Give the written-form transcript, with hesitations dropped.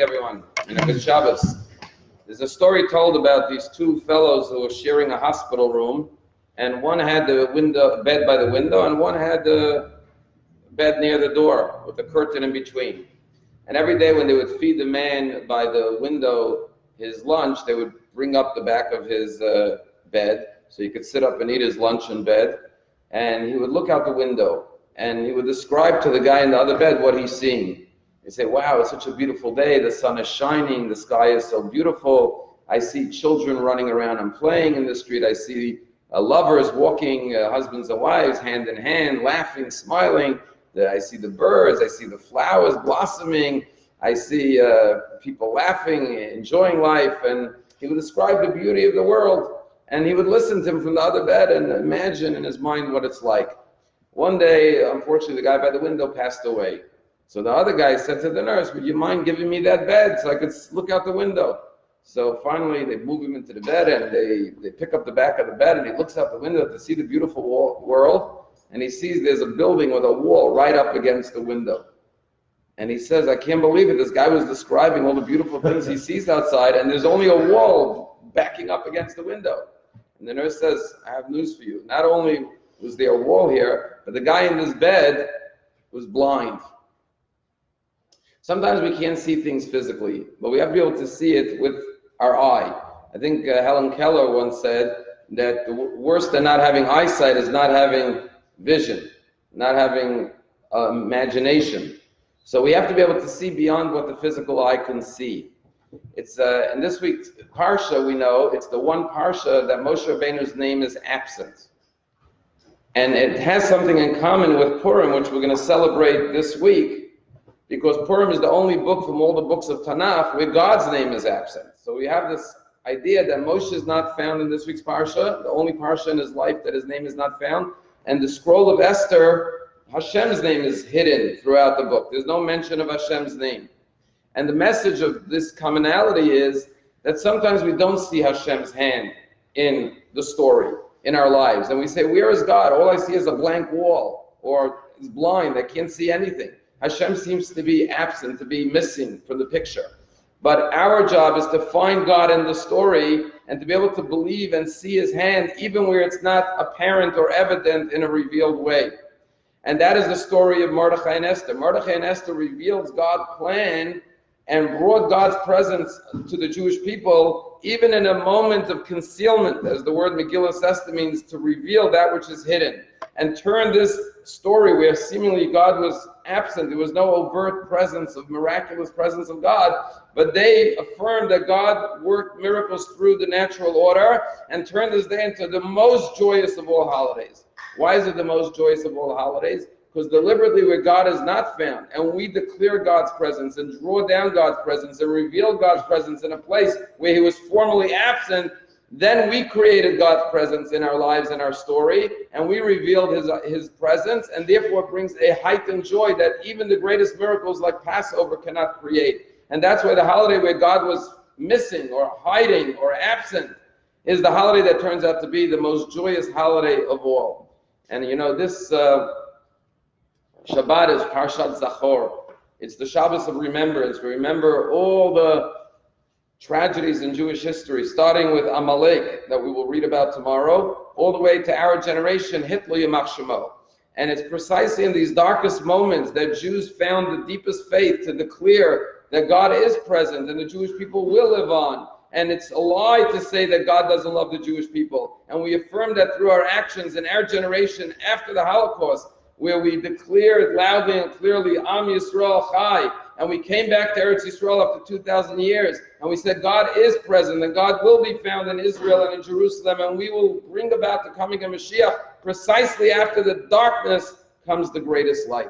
morning, everyone. Good Shabbos. There's a story told about these two fellows who were sharing a hospital room, and one had the bed by the window, and one had the bed near the door with a curtain in between. And every day when they would feed the man by the window his lunch, they would bring up the back of his bed so he could sit up and eat his lunch in bed. And he would look out the window and he would describe to the guy in the other bed what he's seeing. He'd say, wow, it's such a beautiful day. The sun is shining. The sky is so beautiful. I see children running around and playing in the street. I see lovers walking, husbands and wives, hand in hand, laughing, smiling. I see the birds. I see the flowers blossoming. I see people laughing, enjoying life. And he would describe the beauty of the world. And he would listen to him from the other bed and imagine in his mind what it's like. One day, unfortunately, the guy by the window passed away. So the other guy said to the nurse, would you mind giving me that bed so I could look out the window? So finally, they move him into the bed and they pick up the back of the bed and he looks out the window to see the beautiful world. And he sees there's a building with a wall right up against the window. And he says, I can't believe it. This guy was describing all the beautiful things he sees outside and there's only a wall backing up against the window. And the nurse says, I have news for you. Not only was there a wall here, but the guy in this bed was blind. Sometimes we can't see things physically, but we have to be able to see it with our eye. I think Helen Keller once said that worse than not having eyesight is not having vision, not having imagination. So we have to be able to see beyond what the physical eye can see. It's in this week's Parsha, we know, it's the one Parsha that Moshe Rabbeinu's name is absent. And it has something in common with Purim, which we're going to celebrate this week, because Purim is the only book from all the books of Tanakh where God's name is absent. So we have this idea that Moshe is not found in this week's Parsha, the only Parsha in his life that his name is not found. And the scroll of Esther, Hashem's name is hidden throughout the book. There's no mention of Hashem's name. And the message of this commonality is that sometimes we don't see Hashem's hand in the story, in our lives. And we say, where is God? All I see is a blank wall, or is blind, I can't see anything. Hashem seems to be absent, to be missing from the picture. But our job is to find God in the story and to be able to believe and see his hand even where it's not apparent or evident in a revealed way. And that is the story of Mordechai and Esther. Mordechai and Esther reveals God's plan and brought God's presence to the Jewish people even in a moment of concealment, as the word Megillah Esther means, to reveal that which is hidden. And turn this story where seemingly God was absent, there was no overt presence of miraculous presence of God, but they affirmed that God worked miracles through the natural order and turned this day into the most joyous of all holidays. Why is it the most joyous of all holidays? Because deliberately where God is not found and we declare God's presence and draw down God's presence and reveal God's presence in a place where he was formerly absent, then we created God's presence in our lives and our story, and we revealed his presence, and therefore it brings a heightened joy that even the greatest miracles like Passover cannot create. And that's why the holiday where God was missing or hiding or absent is the holiday that turns out to be the most joyous holiday of all. And you know, this Shabbat is Parshat Zachor. It's the Shabbos of remembrance. We remember all the tragedies in Jewish history, starting with Amalek, that we will read about tomorrow, all the way to our generation, Hitler Yamach Shemo. And it's precisely in these darkest moments that Jews found the deepest faith to declare that God is present and the Jewish people will live on. And it's a lie to say that God doesn't love the Jewish people. And we affirm that through our actions in our generation after the Holocaust, where we declared loudly and clearly, Am Yisroel Chai, and we came back to Eretz Yisrael after 2,000 years, and we said God is present, and God will be found in Israel and in Jerusalem, and we will bring about the coming of Mashiach. Precisely after the darkness comes the greatest light.